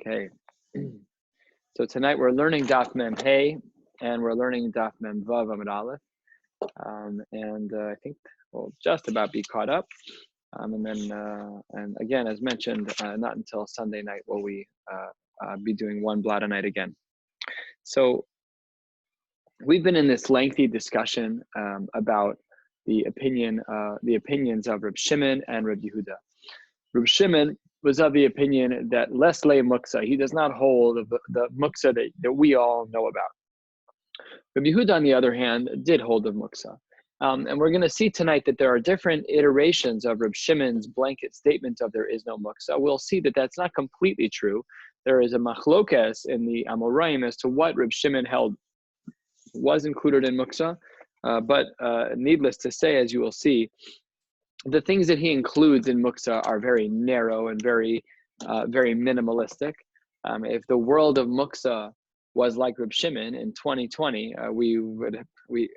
Okay. So tonight we're learning Daf Mem Hey, and we're learning Daf Mem Vav Amud Aleph. I think we'll just about be caught up. And again, as mentioned, not until Sunday night will we be doing one blot a night again. So we've been in this lengthy discussion about the opinions of Reb Shimon and Reb Yehuda. Reb Shimon was of the opinion that les le muksa, he does not hold the muksa that we all know about. Rabbi Yehuda, on the other hand, did hold of muksa. And we're going to see tonight that there are different iterations of Reb Shimon's blanket statement of there is no muksa. We'll see that that's not completely true. There is a machlokes in the Amoraim as to what Reb Shimon held was included in muksa. But needless to say, as you will see, the things that he includes in muksa are very narrow and very minimalistic. If the world of muksa was like Reb Shimon in 2020, we would be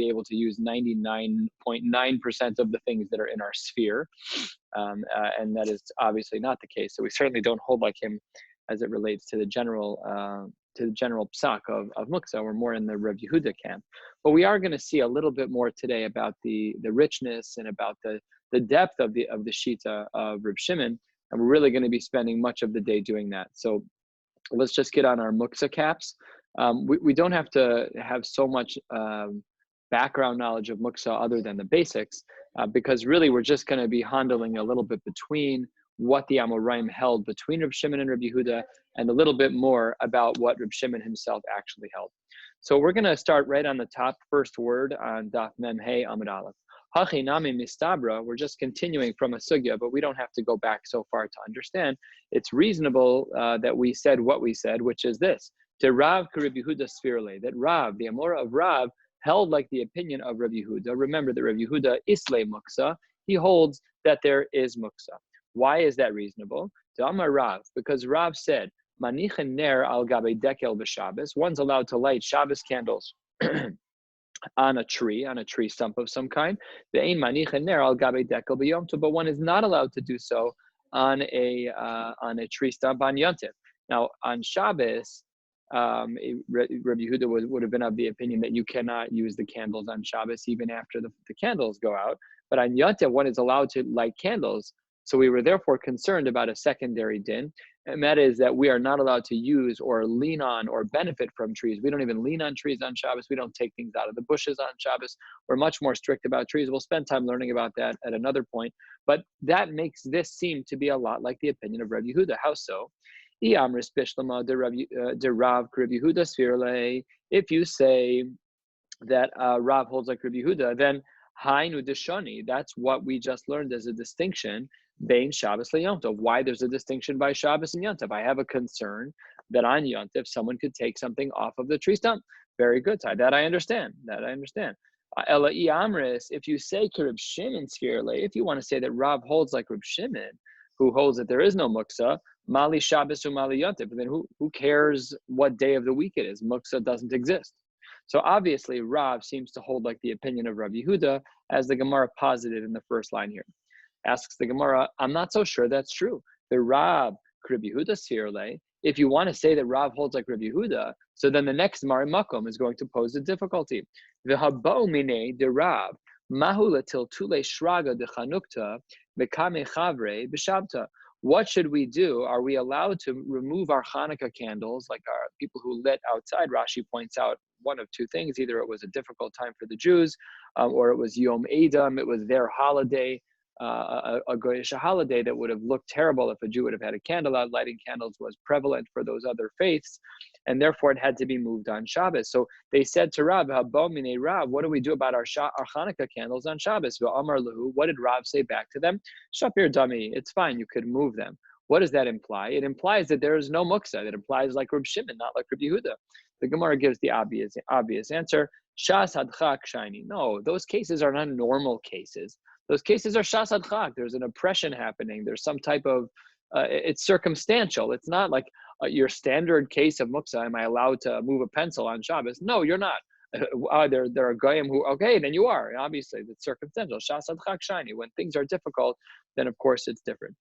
able to use 99.9% of the things that are in our sphere, and that is obviously not the case. So we certainly don't hold like him as it relates to the general psak of muksa. We're more in the Reb Yehuda camp. But we are going to see a little bit more today about the richness and about the depth of the shita of Reb Shimon, and we're really going to be spending much of the day doing that. So let's just get on our muksa caps. We don't have to have so much background knowledge of muksa other than the basics, because really we're just going to be handling a little bit between what the Amoraim held between Reb Shimon and Reb Yehuda, and a little bit more about what Reb Shimon himself actually held. So we're going to start right on the top, first word on Daf Mem Hey Amud Aleph. Hachi Nami Mistabra, we're just continuing from a sugya, but we don't have to go back so far to understand. It's reasonable that we said what we said, which is this: to Rav Reb Yehuda Sfirle, that Rav, the Amora of Rav, held like the opinion of Reb Yehuda. Remember that Reb Yehuda isle muksa, he holds that there is muksa. Why is that reasonable? To Amar Rav, because Rav said, Manichin ner al gabe dekel b'Shabbos, one's allowed to light Shabbos candles on a tree stump of some kind. Ve'ein manichin ner al gabe dekel b'Yom Tov, but one is not allowed to do so on a tree stump on Yom Tov. Now on Shabbos, Rabbi Yehuda would have been of the opinion that you cannot use the candles on Shabbos even after the candles go out. But on Yom Tov, one is allowed to light candles. So we were therefore concerned about a secondary din, and that is that we are not allowed to use or lean on or benefit from trees. We don't even lean on trees on Shabbos. We don't take things out of the bushes on Shabbos. We're much more strict about trees. We'll spend time learning about that at another point. But that makes this seem to be a lot like the opinion of Rabbi Yehuda. How so? If you say that Rav holds like Rabbi Yehuda, then Hainu Deshani, that's what we just learned as a distinction Bein Shabbos le Yom Tov. Why there's a distinction by Shabbos and Yom Tov? I have a concern that on Yom Tov someone could take something off of the tree stump. Very good, that I understand. Ela Amris, if you say Reb Shimon Sfirle, if you want to say that Rav holds like Reb Shimon, who holds that there is no muksa, Mali Shabbos or Mali Yom Tov, then who cares what day of the week it is? Muksa doesn't exist. So obviously Rav seems to hold like the opinion of Rabbi Yehuda, as the Gemara posited in the first line here. Asks the Gemara, I'm not so sure that's true. The Rav Rabbi Yehuda Sirle, if you want to say that Rav holds like Rabbi Yehuda, so then the next Mari Makom is going to pose a difficulty. The Habo Mine de Rav, Mahula til Tule Shraga de Chanukta, Bekame Chavre, Beshabta. What should we do? Are we allowed to remove our Hanukkah candles, like our people who lit outside? Rashi points out one of two things: either it was a difficult time for the Jews, or it was Yom Edom, it was their holiday, a Goyish holiday that would have looked terrible if a Jew would have had a candle out. Lighting candles was prevalent for those other faiths, and therefore it had to be moved on Shabbos. So they said to Rav, Rav, what do we do about our Hanukkah candles on Shabbos? What did Rav say back to them? Shapir Dami, it's fine, you could move them. What does that imply? It implies that there is no muksa. It implies like Reb Shimon, not like Reb Yehuda. The Gemara gives the obvious answer. Shas hadchak shiny. No, those cases are not normal cases. Those cases are shas hadchak. There's an oppression happening. There's some type of, it's circumstantial. It's not like your standard case of muksa. Am I allowed to move a pencil on Shabbos? No, you're not. There are goyim who, okay, then you are. Obviously, it's circumstantial. Shas hadchak shiny. When things are difficult, then of course it's different.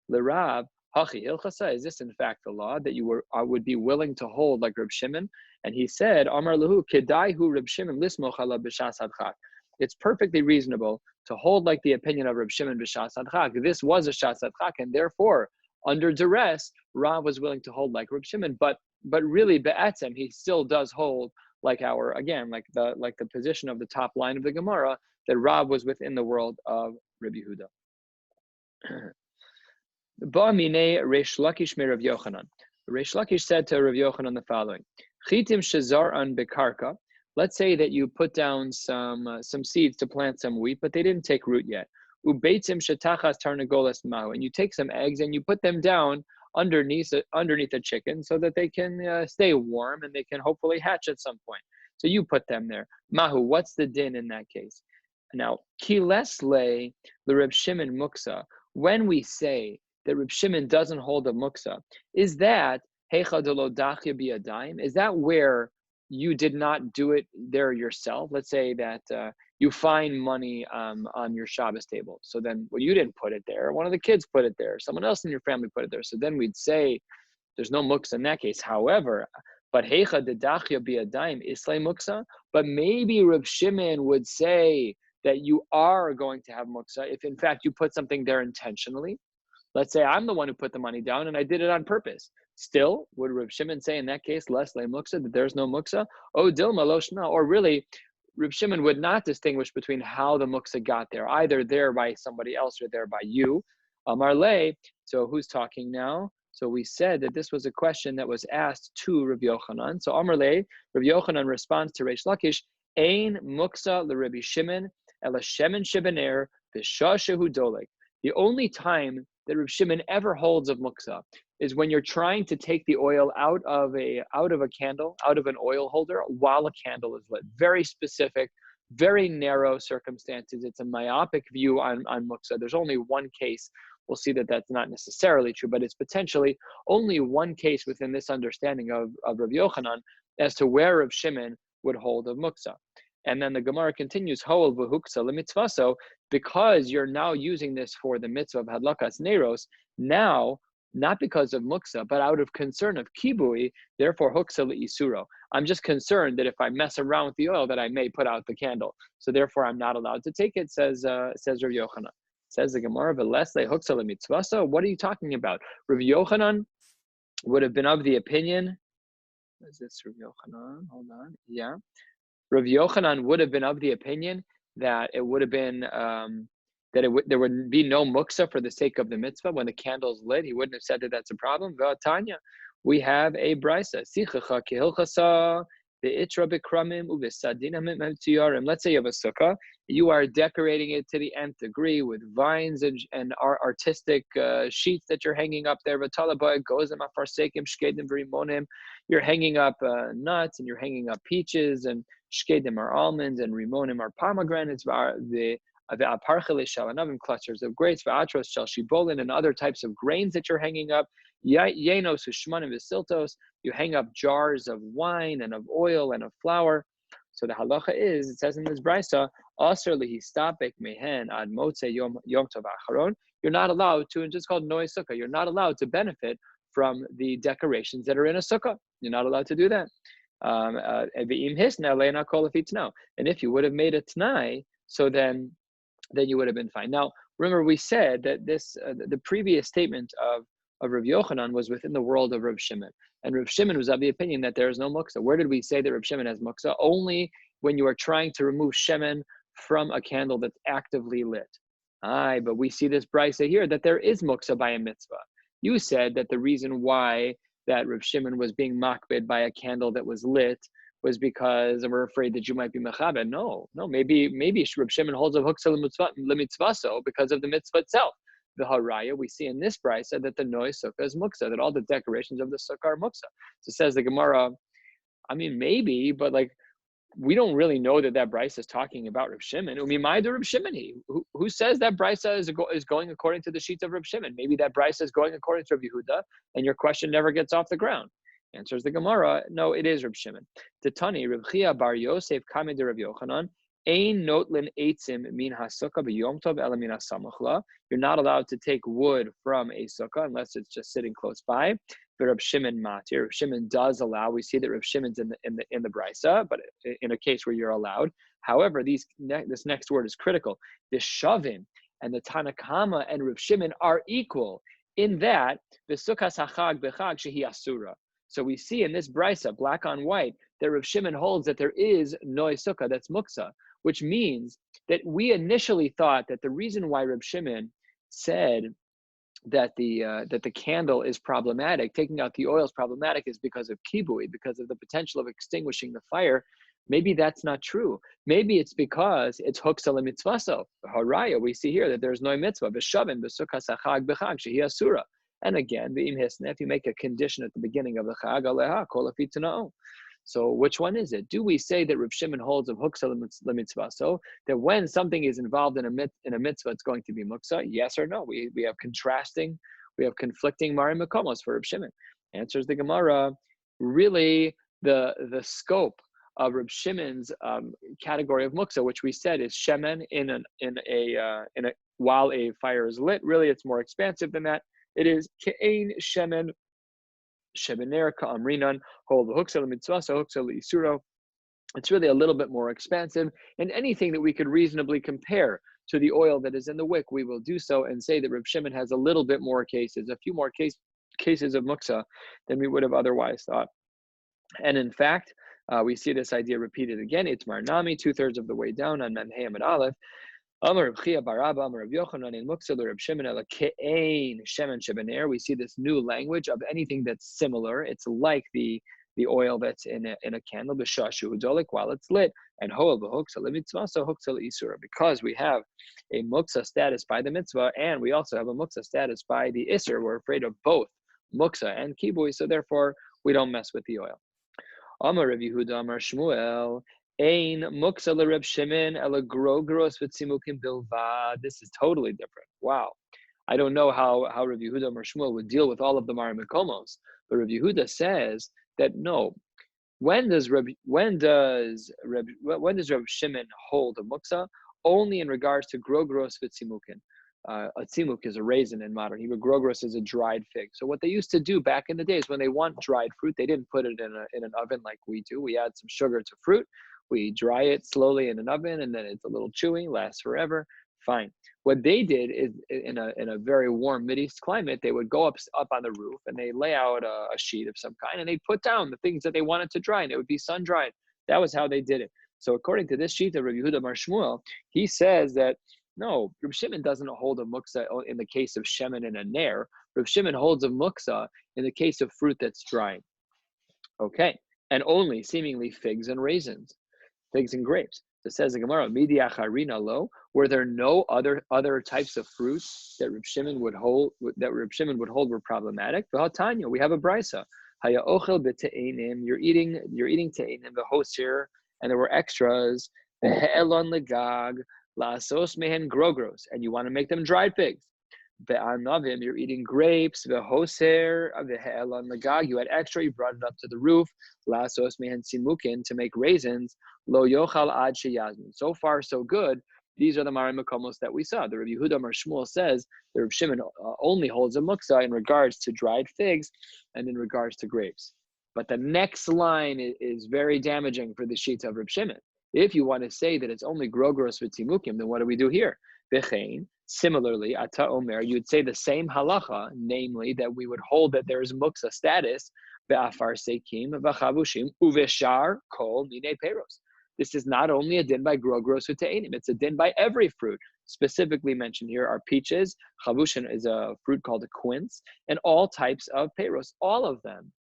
L'Rav, Hachi Hilchasa, is this in fact the law that you would be willing to hold like Reb Shimon? And he said, Amar Lahu, Kedaihu Reb Shimon lismoch ala b'shas hadchak. It's perfectly reasonable to hold like the opinion of Reb Shimon b'shas hadchak. This was a shas hadchak, and therefore, under duress, Rav was willing to hold like Reb Shimon, but really be'etzem, he still does hold like the position of the top line of the Gemara, that Rav was within the world of Rabbi Yehuda. Ba'amine Reish Lakish me Rav Yochanan. Reish Lakish said to Rav Yochanan the following: Chitim shezar an bekarka. Let's say that you put down some seeds to plant some wheat, but they didn't take root yet. Ubeitzim shetachas tarnagolas mahu, and you take some eggs and you put them down underneath a chicken so that they can stay warm and they can hopefully hatch at some point. So you put them there. Mahu, what's the din in that case? Now, kiles le Reb Shimon muksa. When we say that Reb Shimon doesn't hold a muksa, is that heicha delo dachya biyadayim? Is that where you did not do it there yourself? Let's say that you find money on your Shabbos table. So then, well, you didn't put it there. One of the kids put it there. Someone else in your family put it there. So then we'd say there's no muksa in that case. However, but heicha dedachya biyadayim islay muksa. But maybe Reb Shimon would say that you are going to have muksa if in fact you put something there intentionally. Let's say I'm the one who put the money down and I did it on purpose. Still, would Reb Shimon say in that case, less lay muksa, that there's no muksa? Oh, dilma loshna, or really, Reb Shimon would not distinguish between how the muksa got there, either there by somebody else or there by you. Amar le, so who's talking now? So we said that this was a question that was asked to Rabbi Yochanan. So Amar le, Rabbi Yochanan responds to Reish Lakish, Ein muksa le Rabbi Shimon, ela shemen shebener, v'shah shehu dolek. The only time that Reb Shimon ever holds of muksa is when you're trying to take the oil out of a candle, out of an oil holder, while a candle is lit. Very specific, very narrow circumstances. It's a myopic view on muksa. There's only one case. We'll see that that's not necessarily true, but it's potentially only one case within this understanding of Rabbi Yochanan as to where Reb Shimon would hold of muksa. And then the Gemara continues, Hoel v'huksa l'mitzvaso, because you're now using this for the mitzvah of hadlakas neiros, now, not because of muksa, but out of concern of kibui, therefore huksa l'isuro. I'm just concerned that if I mess around with the oil, that I may put out the candle. So therefore, I'm not allowed to take it, says Rabbi Yochanan. Says the Gemara, v'lesle huksa l'mitzvaso. What are you talking about? Rabbi Yochanan would have been of the opinion, is this Rabbi Yochanan? Hold on, yeah. Rav Yochanan would have been of the opinion that it would have been there would be no muksa for the sake of the mitzvah when the candle's lit. He wouldn't have said that that's a problem. Tanya, we have a brisa. Let's say you have a sukkah. You are decorating it to the nth degree with vines and artistic sheets that you're hanging up there. You're hanging up nuts and you're hanging up peaches, and shkedim are almonds and rimonim are pomegranates. The clusters of grapes, v'atros shel shibolin, and other types of grains that you're hanging up. Yenos u'shmanim v'siltos. You hang up jars of wine and of oil and of flour. So the halacha is, it says in this brisa, aser lihistapek mehen ad motzei yom tov acharon. You're not allowed to, and just called noy sukkah. You're not allowed to benefit from the decorations that are in a sukkah. You're not allowed to do that. And if you would have made a t'nai, so then you would have been fine. Now, remember, we said that this the previous statement of Rav Yochanan was within the world of Rav Shimon. And Rav Shimon was of the opinion that there is no muksa. Where did we say that Rav Shimon has muksa? Only when you are trying to remove shemen from a candle that's actively lit. But we see this brisa here that there is muksa by a mitzvah. You said that the reason why that Rav Shimon was being makbid by a candle that was lit was because we're afraid that you might be mechabed. No, maybe Rav Shimon holds a huksa l'mitzvaso because of the mitzvah itself. The haraya, we see in this brisa that the noy sukkah is muksa, that all the decorations of the sukkah are muksa. So says the Gemara, I mean, maybe, but like, we don't really know that brisa is talking about Rav Shimon. Umimai Rav Shimon. Who says that brisa is going according to the sheets of Rav Shimon? Maybe that brisa is going according to Rav Yehuda, and your question never gets off the ground. Answers the Gemara, no, it is Rav Shimon. Titani, Rav Chia bar Yosef kame de Rav Yochanan. Ein notlin eitzim min hasukah b'yom tov ela min hasamachla. You're not allowed to take wood from a sukkah unless it's just sitting close by. But Reb Shimon matir. Reb Shimon does allow. We see that Reb Shimon's in the brisa, but in a case where you're allowed. However, this next word is critical. The shavim and the Tanakama and Reb Shimon are equal in that the sukkah hachag bechag shehi asura. So we see in this brisa, black on white, that Reb Shimon holds that there is noi sukkah, that's muksa, which means that we initially thought that the reason why Reb Shimon said that the candle is problematic, taking out the oil is problematic, is because of kibui, because of the potential of extinguishing the fire. Maybe that's not true. Maybe it's because it's huksa lemitzvaso. Haraya, we see here that there's no mitzvah. B'shavin b'sukkah sachag b'chag shehi asura. And again, v'im hisna, if you make a condition at the beginning of the chag, aleha kol afi t'na'o. So which one is it? Do we say that Reb Shimon holds of huksa lemitzvah, so that when something is involved in a mitzvah, it's going to be muksa? Yes or no? We have conflicting mari makomos for Reb Shimon. Answers the Gemara. Really, the scope of Reb Shimon's category of muksa, which we said is shemen while a fire is lit. Really, it's more expansive than that. It is ke'ein shemen. Shebener ka'amrinan, hold the huksa mitzvah, so huksa isuro. It's really a little bit more expansive, and anything that we could reasonably compare to the oil that is in the wick, we will do so and say that Reb Shimon has a little bit more cases, a few more cases of muksa than we would have otherwise thought. And in fact, we see this idea repeated again. It's Marnami, 2/3 of the way down on Mem Hey Amud Aleph. We see this new language of anything that's similar. It's like the oil that's in a candle, while it's lit, and because we have a muksa status by the mitzvah, and we also have a muksa status by the isser. We're afraid of both muksa and kibui, so therefore we don't mess with the oil. Amar Rav Yehuda, Amar Shmuel. Ein muksa l'Reb Shimon ela grogros v'tzimukim bilvad. This is totally different. Wow, I don't know how Rav Yehuda or Shmuel would deal with all of the mari makomos, but Rav Yehuda says that no. When does Reb Shimon hold a muksa? Only in regards to grogros v'tzimukin. A tzimuk is a raisin in modern Hebrew. Grogros is a dried fig. So what they used to do back in the days when they want dried fruit, they didn't put it in an oven like we do. We add some sugar to fruit. We dry it slowly in an oven, and then it's a little chewy, lasts forever. Fine. What they did is, in a very warm Mideast climate, they would go up on the roof and they lay out a sheet of some kind, and they put down the things that they wanted to dry, and it would be sun dried. That was how they did it. So according to this sheet of Rabbi Yehuda Mar Shmuel, he says that no, Reb Shimon doesn't hold a muksa in the case of shemen and a ner. Reb Shimon holds a muksa in the case of fruit that's drying. Okay, and only seemingly figs and raisins. Figs and grapes. It says the Gemara, Midi acharina lo. Were there no other types of fruits that Reb Shimon would hold were problematic? V'hatanya, we have a brisa. Haya ochel b'te'enim. You're eating te'enim, the hosir, and there were extras. The he'elon legag, la'asos mehen grogros, and you want to make them dried figs. Ve'anavim, you're eating grapes. Ve'hoser, ve'he'elon legag, you had extra, you brought it up to the roof. La'asos mehen simukin, to make raisins. Lo yochal ad sheyazmin. So far, so good. These are the Mari Makomos that we saw. The Rabbi Yehuda Mar Shmuel says the Reb Shimon only holds a muksa in regards to dried figs and in regards to grapes. But the next line is very damaging for the sheets of Reb Shimon. If you want to say that it's only grogros v'timukim, then what do we do here? V'chein. Similarly, ata omer, you'd say the same halacha, namely that we would hold that there is muksa status, ve'afar sekim, v'chavushim, uveshar kol mine peros. This is not only a din by grogros u'te'enim, it's a din by every fruit. Specifically mentioned here are peaches, chavushin is a fruit called a quince, and all types of peros, all of them.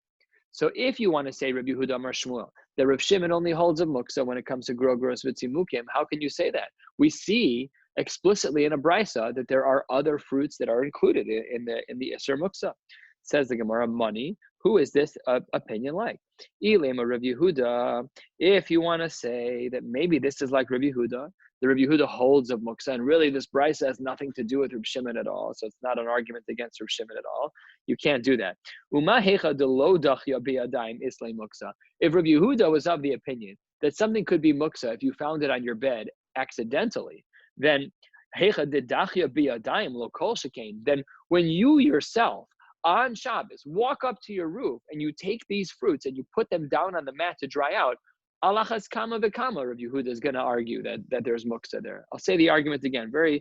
So if you want to say Rabbi Yehuda Mar Shmuel, that Reb Shimon only holds a muksa when it comes to grogros v'tzimukim, how can you say that? We see explicitly in a brisa that there are other fruits that are included in the Isser muksa. Says the Gemara, money. Who is this opinion like? Ilema Rabbi Yehuda. If you want to say that maybe this is like Rabbi Yehuda, the Rabbi Yehuda holds of muksa, and really this brisa has nothing to do with Reb Shimon at all, so it's not an argument against Reb Shimon at all. You can't do that. Uma hecha de lo dachya biyadayim islay muksa. If Rabbi Yehuda was of the opinion that something could be muksa if you found it on your bed accidentally, then then when you yourself on Shabbos walk up to your roof and you take these fruits and you put them down on the mat to dry out, alachas kama v'kama, Rabbi Yehuda is going to argue that there's muksa there. I'll say the argument again, very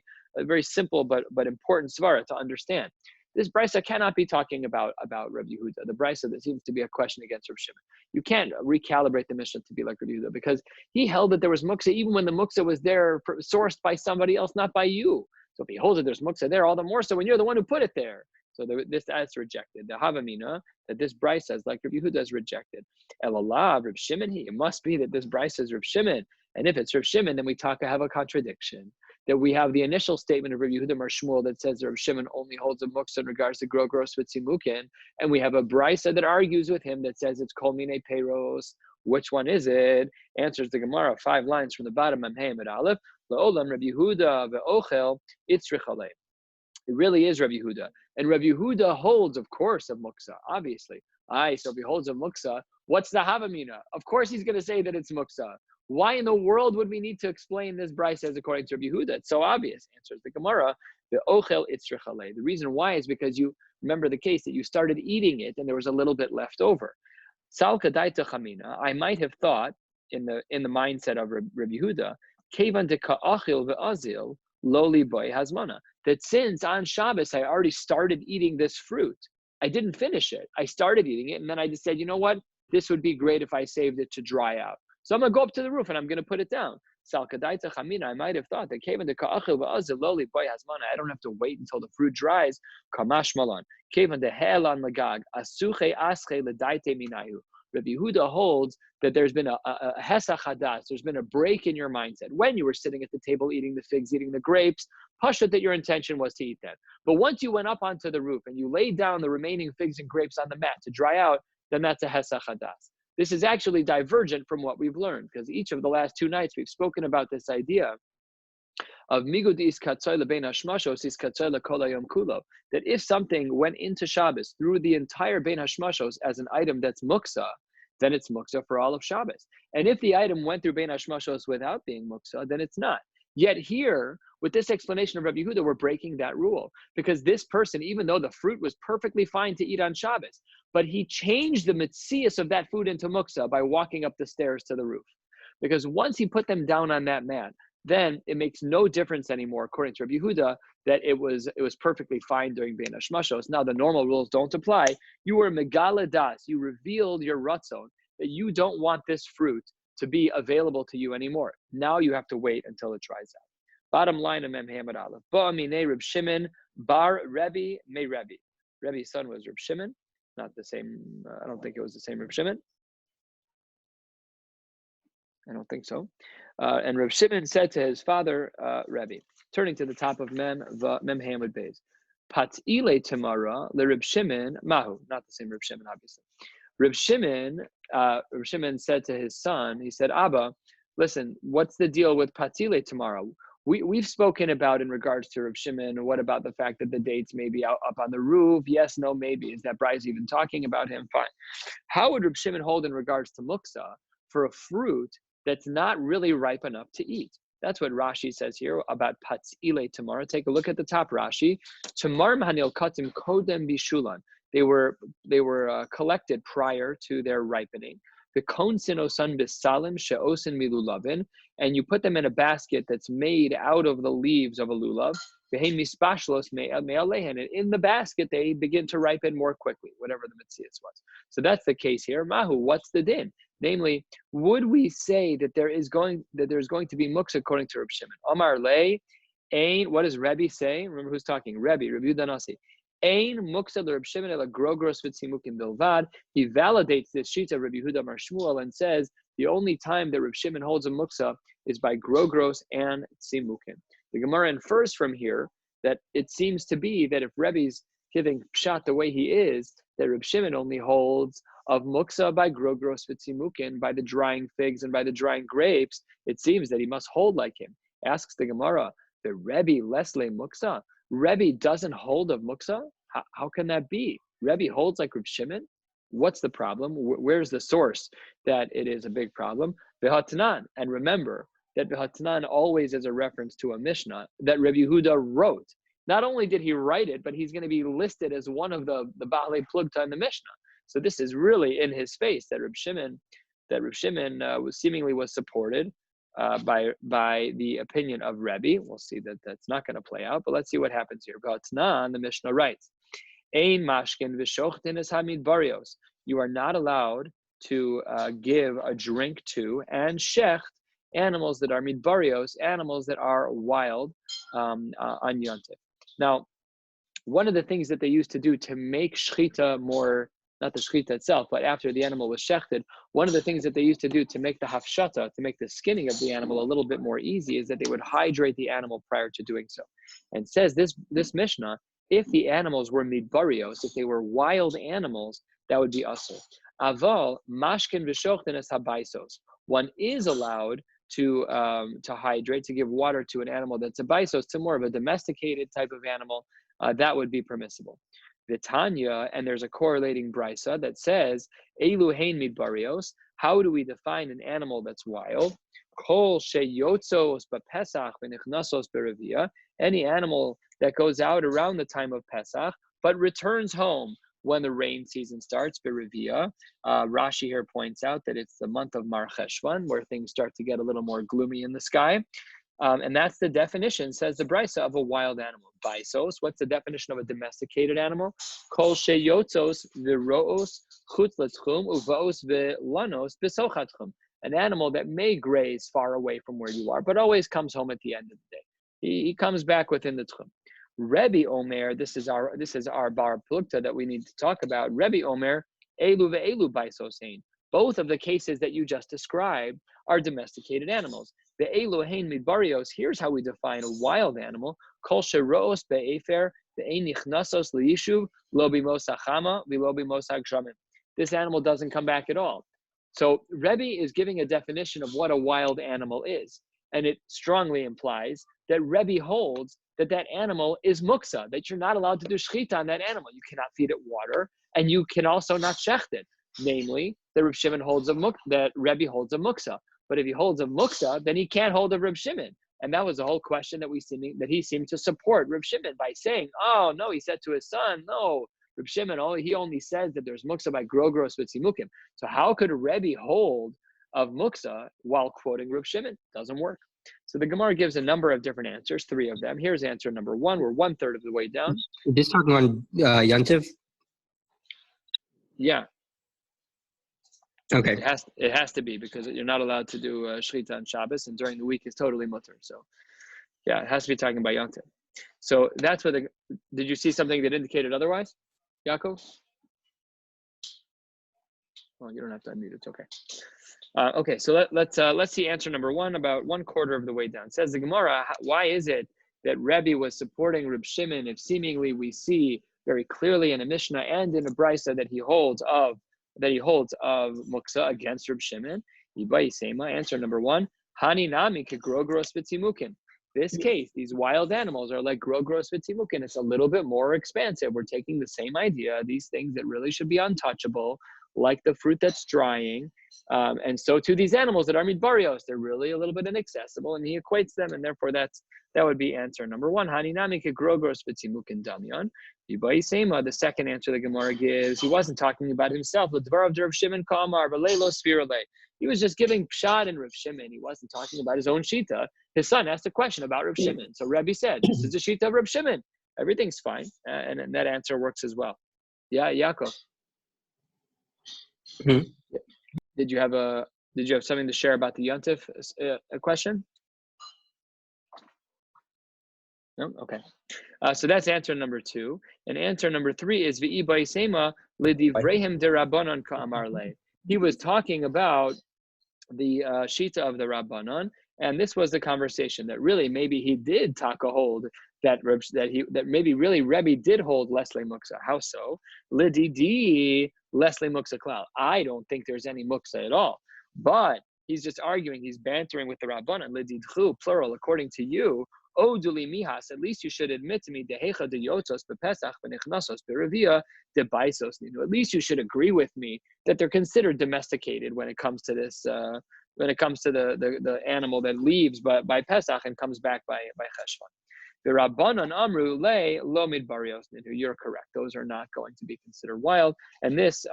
simple but important svara to understand. This brisa cannot be talking about Rabbi Yehuda. The brisa that seems to be a question against Rabbi Shimon. You can't recalibrate the Mishnah to be like Rabbi Yehuda because he held that there was muksa even when the muksa was there sourced by somebody else, not by you. So if he holds that there's muksa there, all the more so when you're the one who put it there. So that's rejected. The havamina that this brisa is like Rabbi Yehuda is rejected. Elalah, Rabbi Shimon, it must be that this brisa is Rabbi Shimon. And if it's Rabbi Shimon, then we have a contradiction. That we have the initial statement of Rabbi Yehuda Mar Shmuel that says Rabbi Shimon only holds a muksa in regards to grogros v'tzimukin, and we have a brisa that argues with him that says it's kol minei peiros. Which one is it? Answers the Gemara 5 lines from the bottom. Memheim at Aleph. La'olam Rabbi Yehuda ve'ochel itzrich alei. It really is Rabbi Yehuda, and Rabbi Yehuda holds, of course, of muksa. Obviously, so if he holds of muksa, what's the havamina? Of course, he's going to say that it's muksa. Why in the world would we need to explain this brisa as according to Rabbi Yehuda? It's so obvious. Answers the Gemara, the ochel itzrich alei. The reason why is because you remember the case that you started eating it and there was a little bit left over. Salka daita chamina. I might have thought in the mindset of Rabbi Yehuda, kevan de ka'achil ve'azil loli boy hazmana. That since on Shabbos I already started eating this fruit, I didn't finish it. I started eating it and then I just said, you know what? This would be great if I saved it to dry out. So I'm going to go up to the roof and I'm going to put it down. I might have thought that I don't have to wait until the fruit dries. Rabbi Yehuda holds that there's been a hesach hadas, there's been a break in your mindset. When you were sitting at the table eating the figs, eating the grapes, pashut that your intention was to eat that. But once you went up onto the roof and you laid down the remaining figs and grapes on the mat to dry out, then that's a hesach hadas. This is actually divergent from what we've learned, because each of the last 2 nights we've spoken about this idea of migud is katzoy lebein hashmashos is katzoy lekol hayom kulo, that if something went into Shabbos through the entire bein hashmashos as an item that's muksa, then it's muksa for all of Shabbos. And if the item went through bein hashmashos without being muksa, then it's not. Yet here, with this explanation of Rabbi Yehuda, we're breaking that rule, because this person, even though the fruit was perfectly fine to eat on Shabbos, but he changed the metzias of that food into muksa by walking up the stairs to the roof. Because once he put them down on that mat, then it makes no difference anymore, according to Rabbi Yehuda, that it was perfectly fine during bein hashmashos. Now the normal rules don't apply. You were megala das, you revealed your ratzon, that you don't want this fruit to be available to you anymore. Now you have to wait until it dries out. Bottom line of Mem Hamad Aleph. Ba'amine Reb Shimon bar Rabbi me Rabbi. Rabbi's son was Reb Shimon, not the same. I don't think it was the same Reb Shimon. I don't think so. And Reb Shimon said to his father, Rabbi, turning to the top of Mem Hamad Beis, Pat'ile Tamara le Reb Shimon Mahu, not the same Reb Shimon, obviously. Reb Shimon said to his son, he said, Abba, listen, what's the deal with Pat'ile tomorrow? We've spoken about in regards to Reb Shimon, what about the fact that the dates may be out up on the roof? Yes, no, maybe. Is that Bryce even talking about him? Fine. How would Reb Shimon hold in regards to muksa for a fruit that's not really ripe enough to eat? That's what Rashi says here about Pat'ile tomorrow. Take a look at the top Rashi. Tamar Mahanil Katim Kodem Bishulan. They were collected prior to their ripening. The konsin osan bisalim she'osin milulavin, and you put them in a basket that's made out of the leaves of a lulav. Ve'hein mispashlos me'alehen, and in the basket they begin to ripen more quickly, whatever the mitzias was. So that's the case here. Mahu, what's the din? Namely, would we say that there's going to be muksa according to Reb Shimon? Amar lei, ain. What does Rabbi say? Remember who's talking? Rabbi Danasi. Ein muksa Reb Shimon ela grogros v'tzimukim bilvad. He validates this sheet of Rabbi Yehuda Mar Shmuel and says the only time that Reb Shimon holds a muksa is by grogros and tzimukim. The Gemara infers from here that it seems to be that if Rebbe's giving pshat the way he is, that Reb Shimon only holds of muksa by grogros v'tzimukim, by the drying figs and by the drying grapes. It seems that he must hold like him. Asks the Gemara, the Rebbe lesle muksa. Rebbe doesn't hold of muksa? How can that be? Rebbe holds like Reb Shimon? What's the problem? Where's the source that it is a big problem? V'hatnan, and remember that v'hatnan always is a reference to a Mishnah that Rabbi Yehuda wrote. Not only did he write it, but he's going to be listed as one of the Baalei Plugta in the Mishnah. So this is really in his face that Reb Shimon was seemingly supported by the opinion of Rabbi. We'll see that that's not going to play out, but let's see what happens here. V'hatnan, the Mishnah writes, Ein mashkin v'shochtin es hamidbarios. You are not allowed to give a drink to and shecht animals that are midbarios, animals that are wild on Yontif. Now, one of the things that they used to do to make shechita more, not the shechita itself, but after the animal was shechted, one of the things that they used to do to make the hafshata, to make the skinning of the animal a little bit more easy, is that they would hydrate the animal prior to doing so. And says this Mishnah, if the animals were midbarios, if they were wild animals, that would be asur. Aval mashkin v'shochten es habaisos. One is allowed to hydrate, to give water to an animal that's a baisos, to more of a domesticated type of animal. That would be permissible. Vitanya, and there's a correlating brisa that says, Elu hein midbarios. How do we define an animal that's wild? Kol sheyotzos b'Pesach v'nichnasos b'Revia. Any animal that goes out around the time of Pesach, but returns home when the rain season starts, b'Revia. Rashi here points out that it's the month of Mar Cheshvan, where things start to get a little more gloomy in the sky. And that's the definition, says the brisa, of a wild animal. Baisos, what's the definition of a domesticated animal? Kol sheyotzos v'ro'os chutz l'tchum uvaos v'lanos b'sochatchum. An animal that may graze far away from where you are, but always comes home at the end of the day. He comes back within the tchum. Rebbe Omer, this is our bar plukta that we need to talk about. Rebbe Omer, elu ve'elu baisos hein. Both of the cases that you just described are domesticated animals. The elu hein midbarios, here's how we define a wild animal. Kol sheroos be'efer ve'ein nichnasos liyishuv lo bimos hachama v'lo bimos hagshramim. This animal doesn't come back at all. So Rebbe is giving a definition of what a wild animal is. And it strongly implies that Rebbe holds that animal is muksa, that you're not allowed to do shechita on that animal. You cannot feed it water, and you can also not shecht it. Namely, that Reb Shimon holds that Rebbe holds a muksa. But if he holds a muksa, then he can't hold a Reb Shimon. And that was the whole question that he seemed to support Reb Shimon by saying, oh, no, he said to his son, no, Reb Shimon, he only says that there's muksa by grogros v'tzimukim. So how could Rebbe hold of muksa while quoting Reb Shimon? Doesn't work. So the Gemara gives a number of different answers, 3 of them. Here's answer number 1. We're 1/3 of the way down. Just talking on Yontif? Yeah. Okay. It has to be, because you're not allowed to do shechita on Shabbos, and during the week is totally mutter. So yeah, it has to be talking about Yontif. So that's what did you see something that indicated otherwise, Yaakov? Oh, you don't have to unmute, it's okay. Okay, so let's see answer number 1, about 1/4 of the way down. It says the Gemara, why is it that Rebbe was supporting Reb Shimon if seemingly we see very clearly in a Mishnah and in a brisa that he holds of muksa against Reb Shimon? Answer number 1, Hani nami kegrogros v'tzimukin. This case, these wild animals are like grogros v'tzimukin. It's a little bit more expansive. We're taking the same idea, these things that really should be untouchable, like the fruit that's drying, and so too these animals that are midbarios, they're really a little bit inaccessible, and he equates them, and therefore that would be answer number 1. Haninami kegrogros v'tzimukin damyan. The second answer the Gemara gives, he wasn't talking about himself. Rav Shimon Kamar v'leilo sfirale. He was just giving pshat in Rav Shimon. He wasn't talking about his own shita. His son asked a question about Rav Shimon. So Rabbi said, this is the shita of Rav Shimon. Everything's fine, and that answer works as well. Yeah, Yaakov. Mm-hmm. Did you have something to share about the Yontif question? No? Okay. So that's answer number 2. And answer number 3 is V'i ba'isema l'divrehim derabanan ka'amar le. He was talking about the shita of the Rabbanon, and this was the conversation that really maybe he did take a hold, that maybe really Rebbe did hold Leslie Muksa. How so? Lididi Leslie Muksa klal. I don't think there's any Muksa at all. But he's just arguing, he's bantering with the Rabbanon. Lididchu, plural, according to you, Oduli mihas, at least you should admit to me, dehecha de yotzos bepesach v'nichnasos berevia de baisos ninu. At least you should agree with me that they're considered domesticated when it comes to this, when it comes to the animal that leaves by Pesach and comes back by Cheshvan. The Rabbanan Amru Le Lomid Barios Ninu. You're correct. Those are not going to be considered wild. And this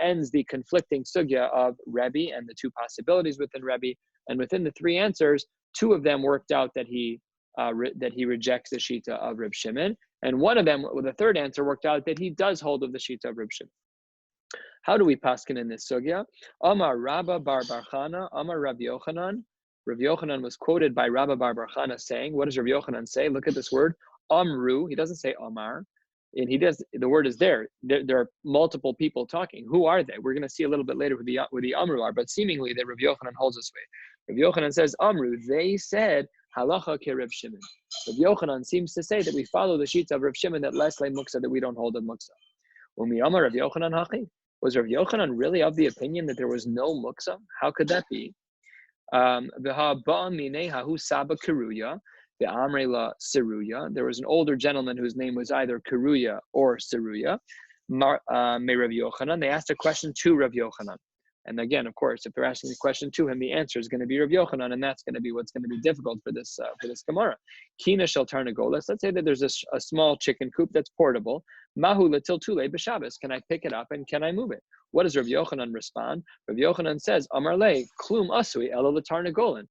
ends the conflicting sugya of Rabbi and the two possibilities within Rabbi. And within the three answers, two of them worked out that he rejects the shita of Reb Shimon, and one of them, with the third answer, worked out that he does hold of the shita of Reb Shimon. How do we paskin in this sugya? Amar Rabba bar Barchana, Amar Rabbi Yochanan. Rabbi Yochanan was quoted by Rabba bar Barchana saying, what does Rabbi Yochanan say? Look at this word, Amru. He doesn't say Amar, and he does. The word is there. There are multiple people talking. Who are they? We're going to see a little bit later who the Amru are, but seemingly that Rabbi Yochanan holds this way. Rabbi Yochanan says, Amru. They said halacha ke Reb Shimon. Rabbi Yochanan seems to say that we follow the sheets of Reb Shimon that less le muksa, that we don't hold of muksa. Umi Amar Rabbi Yochanan hachi. Was Rabbi Yochanan really of the opinion that there was no muksa? How could that be? There was an older gentleman whose name was either Kiruya or Siruya. They asked a question to Rav Yochanan. And again, of course, if they're asking the question to him, the answer is going to be Rav Yochanan, and that's going to be what's going to be difficult for this Gemara. Kina shel tarnagolas. Let's say that there's a small chicken coop that's portable. Mahu letiltule b'Shabbos. Can I pick it up and can I move it? What does Rav Yochanan respond? Rav Yochanan says, Amar le klum asui elo letarnagolin.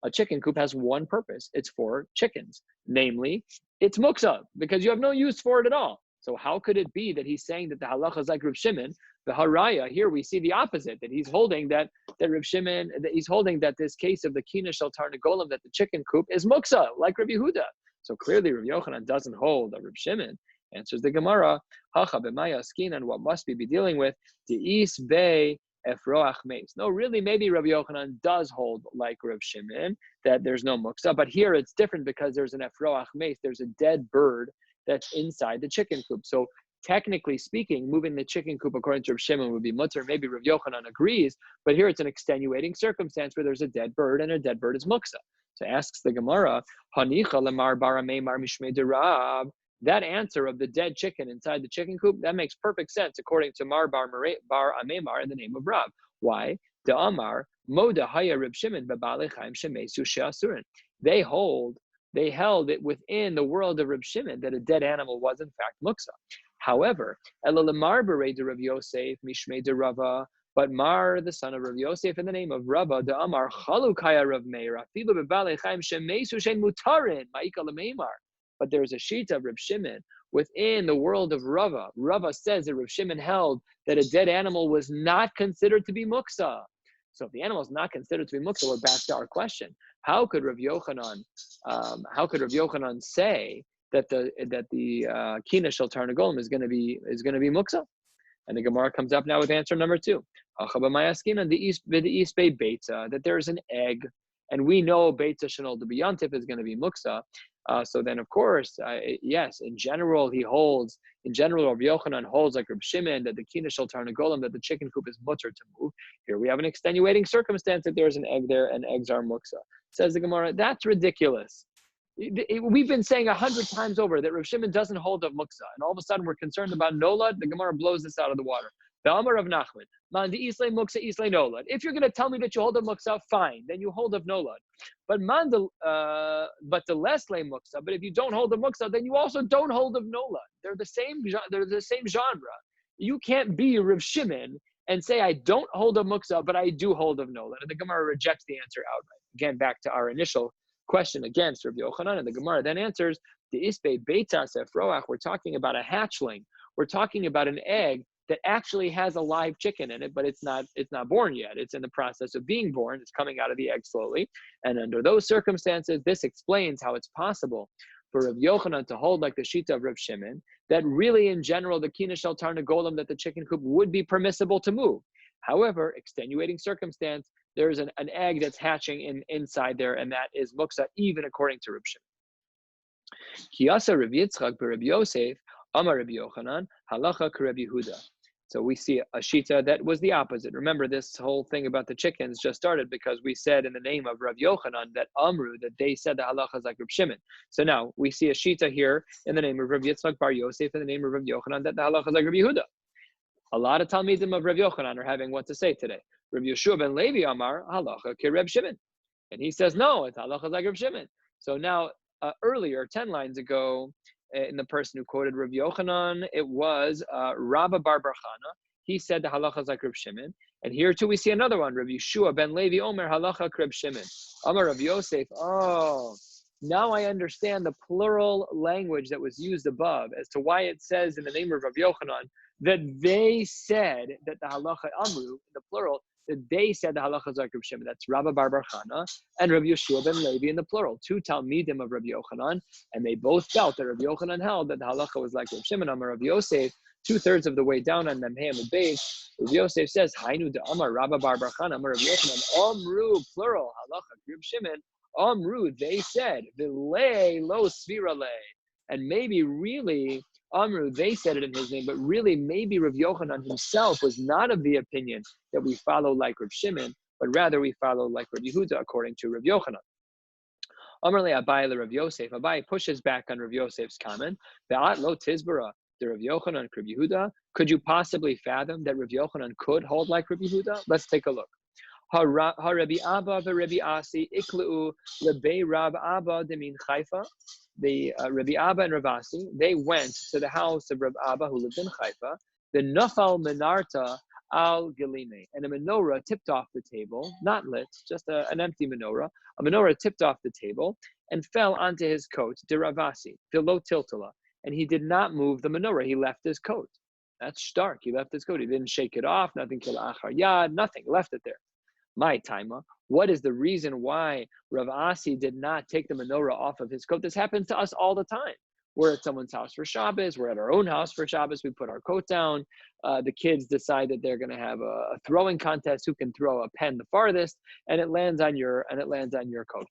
A chicken coop has one purpose. It's for chickens. Namely, it's muksa, because you have no use for it at all. So how could it be that he's saying that the halacha is like Rav Shimon? The haraya, here we see the opposite, that he's holding that Rav Shimon, that he's holding that this case of the kina shel tarnagolim, that the chicken coop is muksa, like Rav Yehuda. So clearly Rav Yochanan doesn't hold a Rav Shimon. Answers the Gemara, hacha b'maya askin, and what must we be dealing with? De'is be efroach meis. No, really, maybe Rav Yochanan does hold like Rav Shimon, that there's no muksa, but here it's different because there's an efroach meis, there's a dead bird that's inside the chicken coop. So technically speaking, moving the chicken coop according to Rav Shimon would be mutter. Maybe Rav Yochanan agrees, but here it's an extenuating circumstance where there's a dead bird, and a dead bird is muksa. So asks the Gemara, Hanicha lemar bar amemar mishmei de Rab. That answer of the dead chicken inside the chicken coop, that makes perfect sense according to Mar bar amemar in the name of Rab. Why? De Amar moda haya Reb Shimon bebale chaim shemesu she'asurin. They held it within the world of Reb Shimon that a dead animal was in fact muksa. However, Elalamar bere de Rav Yosef mishmei de Rava, but Mar, the son of Rav Yosef, in the name of Rava, de Amar chalukaya Rav Meir afilu bebale chaim shemesu shein mutarin ma'ika lemeimar. But there's a sheet of Reb Shimon within the world of Rava. Rava says that Reb Shimon held that a dead animal was not considered to be muksa. So if the animal is not considered to be muksa, we're back to our question: How could Rav Yochanan say that the kina shel tarnagolim is going to be muksa? And the Gemara comes up now with answer number 2. That there's an egg, and we know beitza shenol de biyantif is going to be muksa. So then, of course, yes, in general, Rav Yochanan holds like Reb Shimon that the kina shel tarnagolim, that the chicken coop is mutter to move. Here we have an extenuating circumstance that there's an egg there and eggs are muksa. Says the Gemara, that's ridiculous. We've been saying 100 times over that Rav Shimon doesn't hold of muksa, and all of a sudden we're concerned about nolad. The Gemara blows this out of the water. The Amar of Nachman, man the islay muksa islay nolad. If you're going to tell me that you hold of muksa, fine, then you hold of nolad. But the less lay muksa. But if you don't hold of muksa, then you also don't hold of nolad. They're the same genre. You can't be Rav Shimon and say I don't hold of muksa, but I do hold of nolad. And the Gemara rejects the answer outright. Again, back to our initial question against Rabbi Yochanan, and the Gemara then answers, the isbe beitas efroach, we're talking about a hatchling. We're talking about an egg that actually has a live chicken in it, but it's not born yet. It's in the process of being born. It's coming out of the egg slowly. And under those circumstances, this explains how it's possible for Rav Yochanan to hold like the shita of Rav Shimon, that really in general, the kina shel tarnagolim, that the chicken coop would be permissible to move. However, extenuating circumstance, there's an egg that's hatching inside there, and that is muksa, even according to Rav Shimon. Kiyasa Rav Yitzchak b'Rav Yosef, Amar Rabbi Yochanan, halacha k'Rav Yehuda. So we see a shita that was the opposite. Remember, this whole thing about the chickens just started because we said in the name of Rav Yochanan that Amru, that they said the halacha is like Rav Shimon. So now we see a shita here in the name of Rav Yitzchak Bar Yosef, in the name of Rav Yochanan, that the halacha is like Rav Yehuda. A lot of Talmidim of Rav Yochanan are having what to say today. Rav Yeshua ben Levi Amar halacha ke Rav Shimon, and he says no, it's halacha like Rav Shimon. So now earlier, 10 lines ago, in the person who quoted Rav Yochanan, it was Rabbi Bar Barchana. He said the halacha is like Rav Shimon. And here too we see another one, Rav Yeshua ben Levi Omer halacha Rav Shimon. Amar Rav Yosef. Oh, now I understand the plural language that was used above as to why it says in the name of Rav Yochanan that they said that the halacha Amru, in the plural, that they said the halacha is like Rav Shimon. That's Rabbi Bar Barchana and Rav Yeshua ben Levi in the plural, two Talmidim of Rav Yochanan, and they both felt that Rav Yochanan held that the halacha was like Rav Shimon. Amar Rav Yosef, 2/3 of the way down on Memhem and Beis, Rav Yosef says, Hainu de Amar Rabbi Bar Barchana, Amar Rav Yochanan, Amru, plural, halacha Rav Shimon, Amru, they said, V'lei lo svira le, and maybe really, Amru, they said it in his name, but really maybe Rav Yochanan himself was not of the opinion that we follow like Rav Shimon, but rather we follow like Rav Yehuda according to Rav Yochanan. Amar le Abai le Rav Yosef. Abai pushes back on Rav Yosef's comment. Ve'at lo tizbara de Rav Yochanan Rav Yehuda. Could you possibly fathom that Rav Yochanan could hold like Rav Yehuda? Let's take a look. Rabbi Abba Rabbi Asi iklu lebei Rab Abba demin Haifa. The Rabbi Abba and Rav Asi, they went to the house of Rabbi Abba who lived in Haifa. The Nafal Menarta al Gilime, and a menorah tipped off the table, not lit, just an empty menorah. A menorah tipped off the table and fell onto his coat, de Ravasi, Vilo Tiltala, and he did not move the menorah. He left his coat. That's stark. He left his coat. He didn't shake it off. Nothing kil achar yad. Nothing. Left it there. My taima. What is the reason why Rav Asi did not take the menorah off of his coat? This happens to us all the time. We're at someone's house for Shabbos. We're at our own house for Shabbos. We put our coat down. The kids decide that they're going to have a throwing contest. Who can throw a pen the farthest? And it lands on your coat.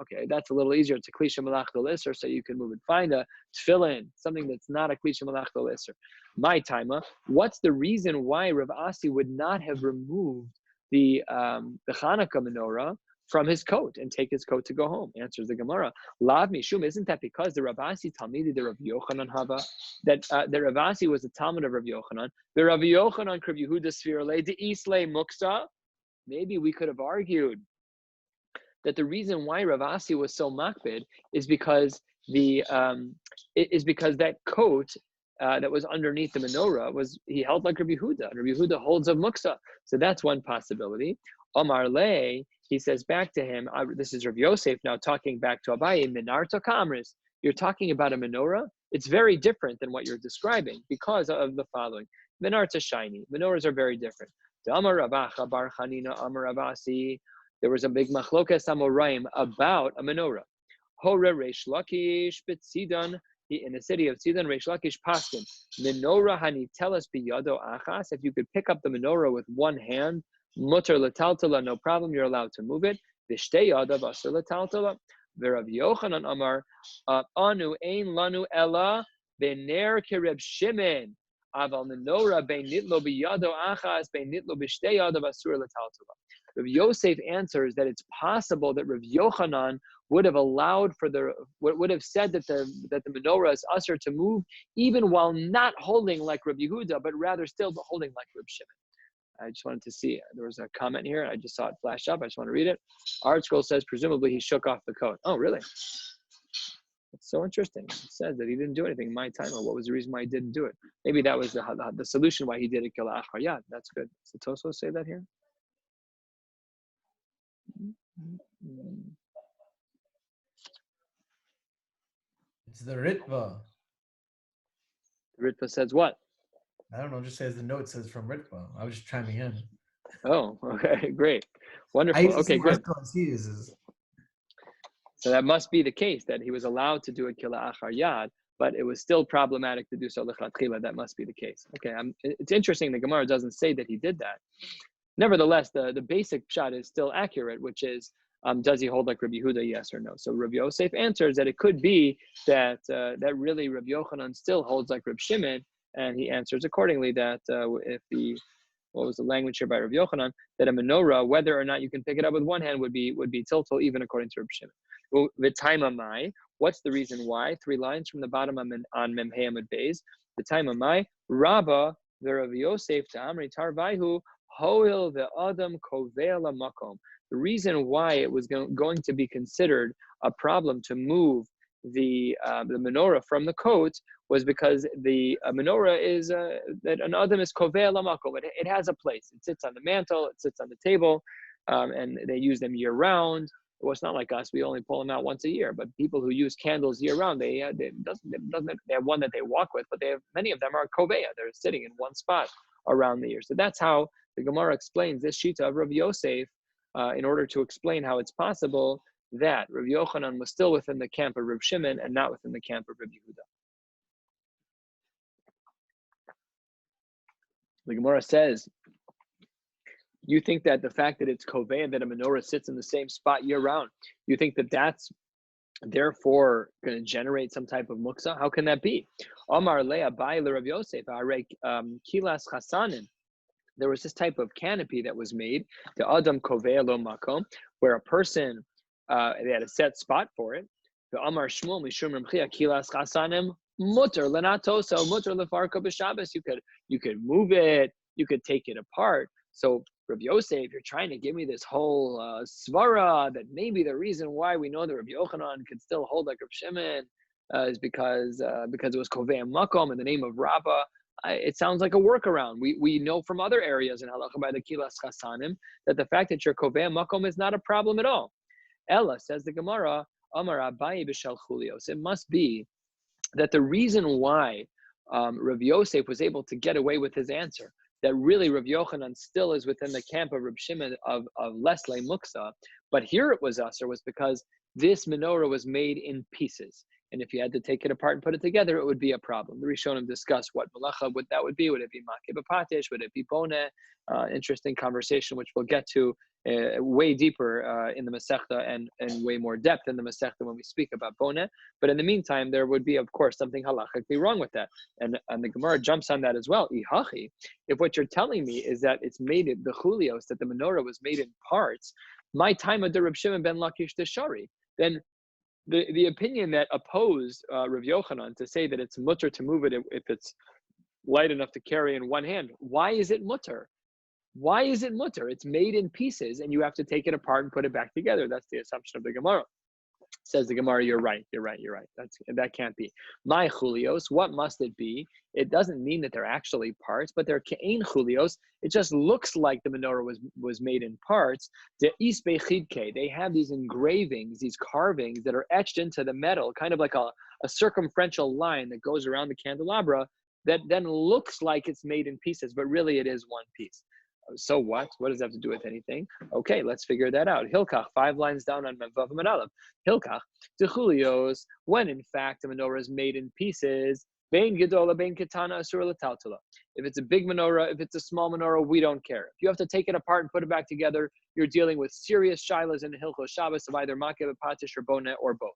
Okay, that's a little easier. It's a klisha malachto isser, so you can move and find a tefillin, something that's not a klisha malachto isser. My taima. What's the reason why Rav Asi would not have removed the Hanukkah menorah from his coat and take his coat to go home? Answers the Gemara. Lav mishum, isn't that because the Rav Asi Talmidi, the Rav Yochanan Hava, that the Rav Asi was a Talmud of Rav Yochanan, the Rav Yochanan Krav Yehuda Sfirale, de Isle Muksa? Maybe we could have argued that the reason why Rav Asi was so makbid is because that coat that was underneath the menorah he held like Rabbi Yehuda. Rabbi Yehuda holds of muksa. So that's one possibility. Omar Le, he says back to him, this is Rabbi Yosef now talking back to Abaye, Minarta Kamris. You're talking about a menorah? It's very different than what you're describing because of the following. Minarta shiny. Menorahs are very different. Amar Rabacha Bar Chanina Amar Avasi. There was a big machlokas amoraim about a menorah. Hore Reish Lakish B'Tzidan. In the city of Tzidon, Reish Lakish Paskin, menorah hanitelas biyado achas. If you could pick up the menorah with one hand, mutter letaltala, no problem, you're allowed to move it. Vishtei yadav asur letaltala. V'Rav Yochanan Amar, anu ein lanu ella bener kereb Shimon. Aval menorah beinitlo biyado achas beinitlo b'shtei yadav asur letaltala. Rav Yosef answers that it's possible that Rav Yochanan would have said that the menorah is usher to move even while not holding like Rabbi Yehuda, but rather still holding like Rabbi Shimon. I just wanted to see, there was a comment here, and I just saw it flash up. I just want to read it. Art Scroll says, presumably he shook off the coat. Oh, really? It's so interesting. It says that he didn't do anything in my time, or what was the reason why he didn't do it? Maybe that was the solution why he did it. Yeah, that's good. Does the Tosfos say that here? It's the Ritva. The Ritva says what? I don't know, just says the note says from Ritva. I was just chiming in. Oh, okay, great. Wonderful. Okay, good. So that must be the case, that he was allowed to do it kila achar yad, but it was still problematic to do so lechatchila. That must be the case. Okay, it's interesting the Gemara doesn't say that he did that. Nevertheless, the basic shot is still accurate, which is, does he hold like Rabbi Yehuda, yes or no? So Rabbi Yosef answers that it could be that really Rabbi Yochanan still holds like Rabbi Shimon, And he answers accordingly that what was the language here by Rav Yochanan, that a menorah, whether or not you can pick it up with one hand, would be tiltal, even according to Rav Shimon. V'taima mai, what's the reason why? 3 lines from the bottom on Mem Hey Amud Beis. V'taima mai, Rabba v'Rav Yosef ta'amri tarvaihu hoil ve'adam kovei makom. The reason why it was going to be considered a problem to move the menorah from the coat was because the menorah is that an adam is kovei lamakom. It has a place. It sits on the mantle. It sits on the table, and they use them year round. Well, it's not like us. We only pull them out once a year. But people who use candles year round, they have one that they walk with, but many of them are kovei. They're sitting in one spot around the year. So that's how the Gemara explains this shita of Rabbi Yosef in order to explain how it's possible that Rav Yochanan was still within the camp of Rav Shimon and not within the camp of Rav Yehuda. The Gemara says, you think that the fact that it's kovei and that a menorah sits in the same spot year round, you think that that's therefore going to generate some type of muksa? How can that be? Omar Leah Bai Rav Yosef, Kilas Chasanin. There was this type of canopy that was made, the Adam Kovei Lo Makom, where a person, they had a set spot for it. The Amar Shmuel Mishum Ramchia Kilas Chasanim Mutter Lenatoso Mutter Lefarka B'Shabbos. You could move it, you could take it apart. So Rabbi Yosef, you're trying to give me this whole svara that maybe the reason why we know that Rabbi Yochanan could still hold like Rabbi Shimon is because it was Kovei Makom in the name of Rabba. It sounds like a workaround. We know from other areas in halacha by the Kilas Chasanim that the fact that you're Kovei Makom is not a problem at all. Ella, says the Gemara, Amar Abaye b'shel chulios. It must be that the reason why Rav Yosef was able to get away with his answer, that really Rav Yochanan still is within the camp of Rav Shimon of Lesle Muksa, but here it was Usher, was because this menorah was made in pieces. And if you had to take it apart and put it together, it would be a problem. The Rishonim discussed what malacha that would be. Would it be makeh b'patesh? Would it be boneh? Interesting conversation, which we'll get to way deeper in the Masechta and way more depth in the Masechta when we speak about boneh. But in the meantime, there would be, of course, something halachically wrong with that. And the Gemara jumps on that as well. Ihachi, if what you're telling me is that it's made it, the chulios, that the menorah was made in parts, my time of the Reb Shimon ben Lakish Teshari, then the opinion that opposed Rav Yochanan to say that it's mutter to move it if it's light enough to carry in one hand, why is it mutter? Why is it mutter? It's made in pieces and you have to take it apart and put it back together. That's the assumption of the Gemara. Says the Gemara, you're right. That can't be. My chulios, what must it be? It doesn't mean that they're actually parts, but they're ke'ein chulios. It just looks like the menorah was made in parts. The isbei chidke, they have these engravings, these carvings that are etched into the metal, kind of like a circumferential line that goes around the candelabra that then looks like it's made in pieces, but really it is one piece. So what? What does that have to do with anything? Okay, let's figure that out. Hilkach, 5 lines down on Memvav and Aleph. Hilkach, Techulios, when in fact the menorah is made in pieces, Bein Gedola, Bein Ketana, Asur L'Taltala. If it's a big menorah, if it's a small menorah, we don't care. If you have to take it apart and put it back together, you're dealing with serious shilas in the Hilchos Shabbos of either Makeh, Patish, or Boneh, or both.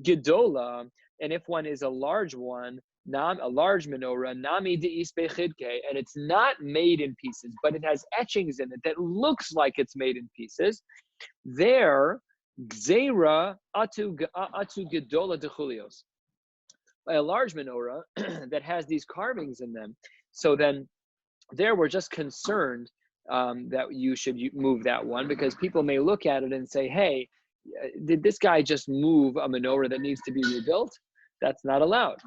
Gedola, and if one is a large one, a large menorah, nami de'is bechidke, and it's not made in pieces, but it has etchings in it that looks like it's made in pieces. There, gzeira atu gedola dechulios. By a large menorah that has these carvings in them, so then there we're just concerned that you should move that one, because people may look at it and say, hey, did this guy just move a menorah that needs to be rebuilt? That's not allowed.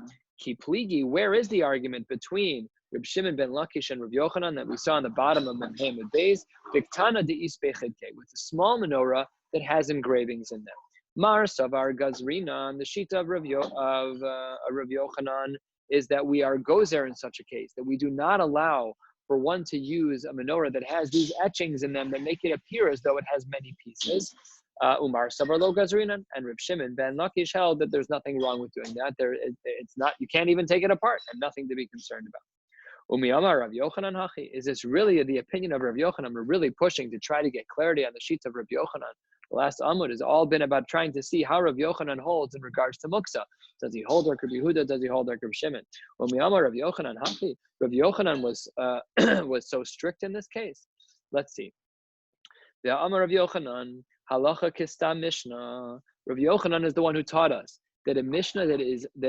Kipligi, where is the argument between Reb Shimon ben Lakish and Reb Yochanan that we saw on the bottom of Memhem Beis? Biktana de Isbechedke, with a small menorah that has engravings in them. Mar Savar Gazrina, the Shita of Reb Yochanan is that we are gozer in such a case, that we do not allow for one to use a menorah that has these etchings in them that make it appear as though it has many pieces. Umar Savar Lo Gazrinan, and Reb Shimon ben Lakish held that there's nothing wrong with doing that. It's not, you can't even take it apart, and nothing to be concerned about. Umi Amar Rav Yochanan Hachi, is this really the opinion of Rav Yochanan? We're really pushing to try to get clarity on the sheets of Rav Yochanan. The last Amud has all been about trying to see how Rav Yochanan holds in regards to Muksa. Does he hold like Rabbi Yehuda? Does he hold like Rav Shimon? When we Amar Rav Yochanan Hachi, Rav Yochanan was was so strict in this case. Let's see. The Amar Rav Yochanan Halacha Kista Mishnah. Rav Yochanan is the one who taught us that a Mishnah that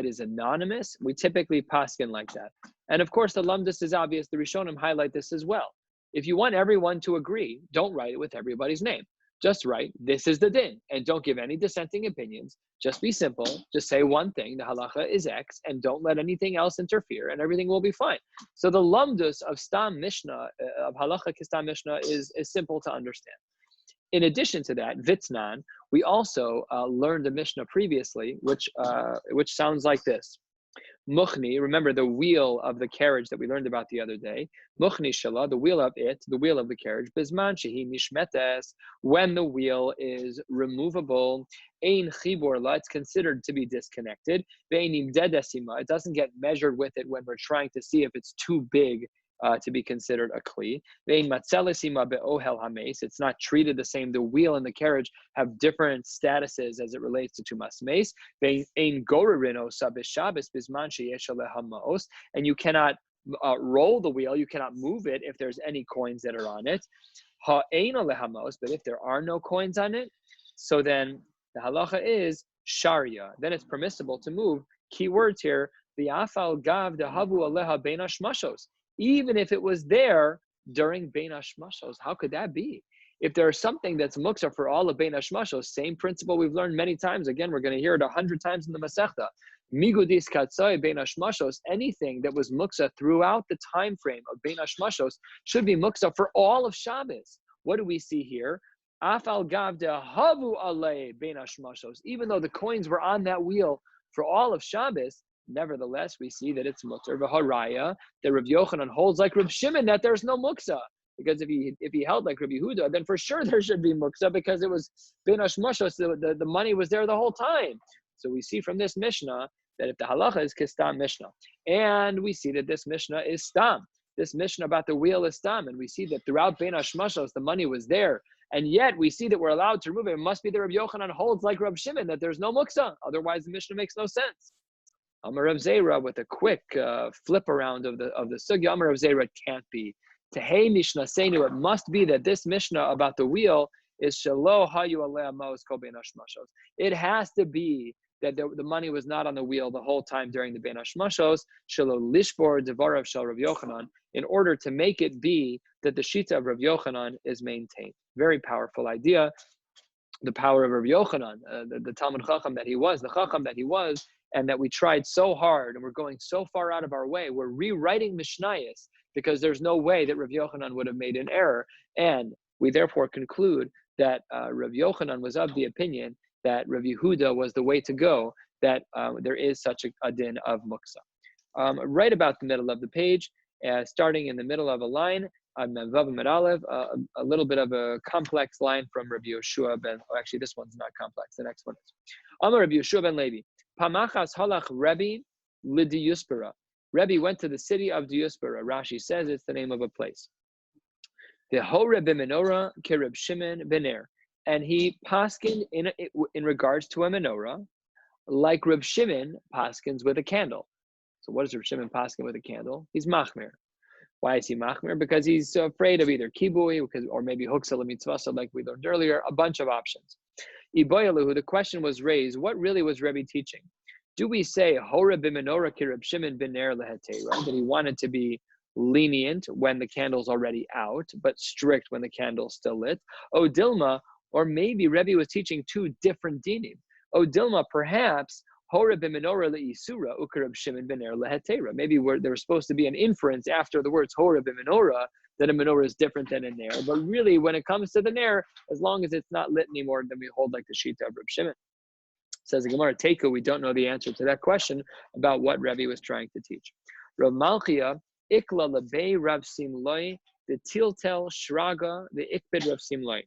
is anonymous, we typically paskin like that. And of course, the Lamdus is obvious. The Rishonim highlight this as well. If you want everyone to agree, don't write it with everybody's name. Just write, this is the din, and don't give any dissenting opinions. Just be simple. Just say one thing, the halacha is X, and don't let anything else interfere, and everything will be fine. So the Lamdus of Stam Mishnah, of halacha kistam Mishnah, is simple to understand. In addition to that, Vitznan, we also learned a Mishnah previously, which sounds like this. Muchni, remember the wheel of the carriage that we learned about the other day. Muchni shala, the wheel of the carriage. Bizman shehi nishmetes, when the wheel is removable. Ein chibor la, it's considered to be disconnected. Ve'enim dedesima, it doesn't get measured with it when we're trying to see if it's too big to be considered a kli. Ve'ein matzelesima be'ohel hameis, it's not treated the same. The wheel and the carriage have different statuses as it relates to tumas meis. Ve'ein gorerino sabis Shabbos bizman sheyesh aleha ma'os, and you cannot roll the wheel, you cannot move it if there's any coins that are on it. Ha'ein aleha ma'os, but if there are no coins on it, so then the halacha is sharia. Then it's permissible to move. Key words here: the afal gav dehavu aleha bein hashmashos. Even if it was there during bein hashmashos, how could that be? If there's something that's muksa for all of bein hashmashos, same principle we've learned many times. Again, we're going to hear it 100 times in the Masechta. Migudis katzoi bein hashmashos. Anything that was muksa throughout the time frame of bein hashmashos should be muksa for all of Shabbos. What do we see here? Afal gav dehavu alei bein hashmashos. Even though the coins were on that wheel for all of Shabbos, nevertheless, we see that it's mutter v'haraya, that Rav Yochanan holds like Rav Shimon that there's no muksa. Because if he held like Rabbi Yehuda, then for sure there should be muksa because it was bein hashmashos, the money was there the whole time. So we see from this Mishnah that if the halacha is kistam Mishnah, and we see that this Mishnah is stam, this Mishnah about the wheel is stam, and we see that throughout bein hashmashos the money was there, and yet we see that we're allowed to remove it. It must be that Rabbi Yochanan holds like Rav Shimon that there's no muksa. Otherwise, the Mishnah makes no sense. Amar Rav Zera, with a quick flip around of the sugya, Amar Rav Zera, it can't be. Tehei Mishnah Seinu, it must be that this Mishnah about the wheel is Shelo Hayu Alei Mos Kol Bein Hashmashos. It has to be that the money was not on the wheel the whole time during the Bein Hashmashos, Shelo Lishbor Devarav Shel Rav Yochanan, in order to make it be that the Shita of Rav Yochanan is maintained. Very powerful idea. The power of Rav Yochanan, the Talmud Chacham that he was, the Chacham that he was, and that we tried so hard and we're going so far out of our way. We're rewriting Mishnayos because there's no way that Rav Yochanan would have made an error. And we therefore conclude that Rav Yochanan was of the opinion that Rav Yehuda was the way to go, that there is such a din of muksa. Right about the middle of the page, starting in the middle of a line, a little bit of a complex line from Rabbi Yoshua ben, actually this one's not complex, the next one is. Amar Rabbi Yoshua ben Levi, Pamachas halach Rabbi Lidiyuspera. Rabbi went to the city of Diuspera. Rashi says it's the name of a place. The Hore b'menorah kereb Shimon bener, and he paskined in regards to a menorah, like Reb Shimon paskins with a candle. So what does Reb Shimon paskin with a candle? He's machmir. Why is he machmir? Because he's afraid of either kibui, or maybe huksel mitzvah, like we learned earlier. A bunch of options. Iboyaluhu, the question was raised, what really was Rebbe teaching? Do we say Hora b'menorah ki Reb Shimon b'ner lehetera, that he wanted to be lenient when the candle's already out, but strict when the candle's still lit? O Dilma, or maybe Rebbe was teaching two different dinim. O Dilma, perhaps Hora b'menorah le'isura u'ki Reb Shimon b'ner lehetera. Maybe there was supposed to be an inference after the words Hora b'menorah that a menorah is different than a ner. But really, when it comes to the ner, as long as it's not lit anymore, then we hold like the shita of Reb Shimon. Says the Gemara Teku, we don't know the answer to that question about what Rebbe was trying to teach. Rav Malchia, ikla lebei Rav Simloi, the tiltel shraga, the ikbid Rav Simloi.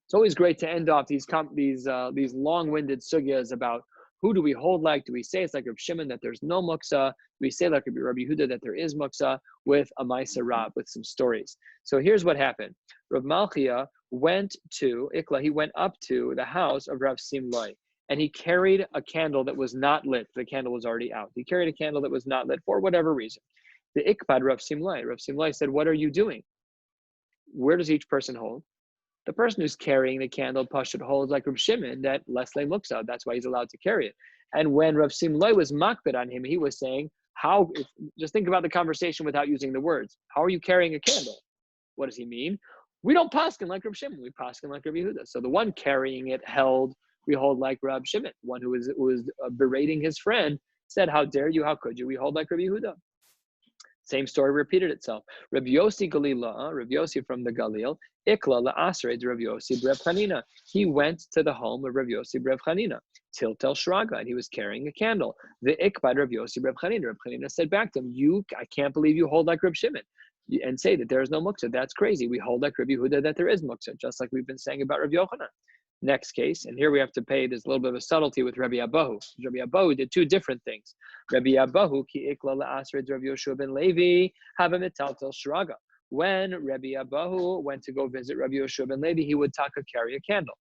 It's always great to end off these long-winded sugyas about who do we hold like? Do we say it's like Reb Shimon that there's no muksa? Do we say like Rabbi Yehuda that there is muksa, with a Maisa Rab, with some stories? So here's what happened. Rav Malchia went up to the house of Rav Simlai, and he carried a candle that was not lit. The candle was already out. He carried a candle that was not lit for whatever reason. The ikpad Rav Simlai said, what are you doing? Where does each person hold? The person who's carrying the candle, Pashut, holds like Rav Shimon, that Leslie looks out. That's why he's allowed to carry it. And when Rav Simlai was makbid on him, he was saying, just think about the conversation without using the words. How are you carrying a candle? What does he mean? We don't paskin like Rav Shimon. We paskin like Rav Yehuda. So the one carrying it we hold like Rav Shimon. One who was berating his friend said, how dare you? How could you? We hold like Rav Yehuda. Same story repeated itself. Rabbi Yossi Galila, Rabbi Yossi from the Galil, Ikla la'asred Rabbi Yossi Brev Chanina. He went to the home of Rabbi Yossi Brev Chanina, Tiltel Shraga, and he was carrying a candle. The Ikbad Rabbi Yossi Brev Chanina. Rabbi Chanina said back to him, I can't believe you hold like Rabbi Shimon and say that there is no muktzah. That's crazy. We hold like Rabbi Yehuda that there is muktzah, just like we've been saying about Rabbi Yochanan. Next case, and here we have to pay, there's a little bit of a subtlety with Rabbi Abahu. Rabbi Abahu did two different things. Rabbi Abahu, ki ikla la'asred Rabbi Yoshua ben Levi, haba mitaltel shraga. When Rabbi Abahu went to go visit Rabbi Yoshua ben Levi, he would taka carry a candle.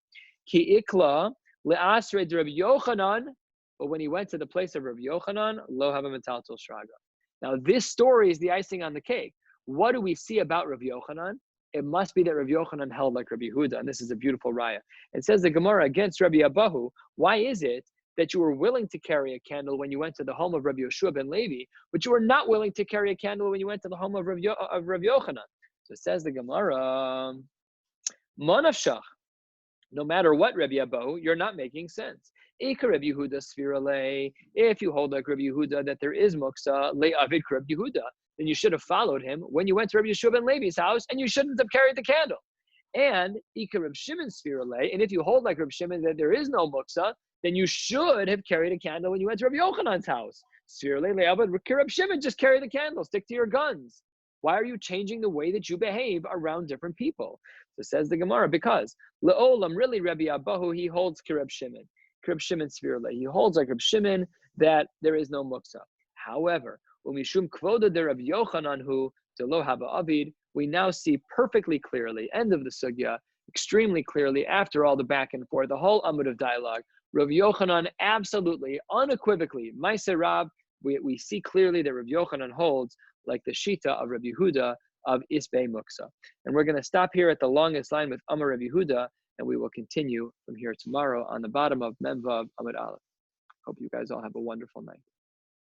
Ki ikla la'asred Rabbi Yochanan, but when he went to the place of Rabbi Yochanan, lo haba mitaltel shraga. Now this story is the icing on the cake. What do we see about Rabbi Yochanan? It must be that Rabbi Yochanan held like Rabbi Yehuda, and this is a beautiful raya. It says the Gemara against Rabbi Abahu, why is it that you were willing to carry a candle when you went to the home of Rabbi Yoshua ben Levi, but you were not willing to carry a candle when you went to the home of Rabbi Yochanan? So it says the Gemara, Monafshach, no matter what, Rabbi Abahu, you're not making sense. If you hold like Rabbi Yehuda that there is muksa, le'avid Rabbi Yehuda, then you should have followed him when you went to Rabbi Yeshua ben Levi's house, and you shouldn't have carried the candle. And Reb Shimon Sfirale, and if you hold like Reb Shimon that there is no muksa, then you should have carried a candle when you went to Rabbi Yochanan's house. Sfirale le'avad Reb Shimon, just carry the candle, stick to your guns. Why are you changing the way that you behave around different people? So says the Gemara, because le'olam, really Rabbi Abahu, he holds Reb Shimon. Reb Shimon Sfirale, he holds like Reb Shimon that there is no muksa. However, when Mishum Kvoda de Rabbi Yochanan who to lo haba avid, we now see perfectly clearly, end of the sugya, extremely clearly, after all the back and forth, the whole amud of dialogue, Rabbi Yochanan absolutely, unequivocally, Maaseh Rab, we see clearly that Rabbi Yochanan holds like the Shita of Rabbi Yehuda of Isbei Muksa. And we're going to stop here at the longest line with Amar Rabbi Yehuda, and we will continue from here tomorrow on the bottom of Memvav Amud Aleph. Hope you guys all have a wonderful night.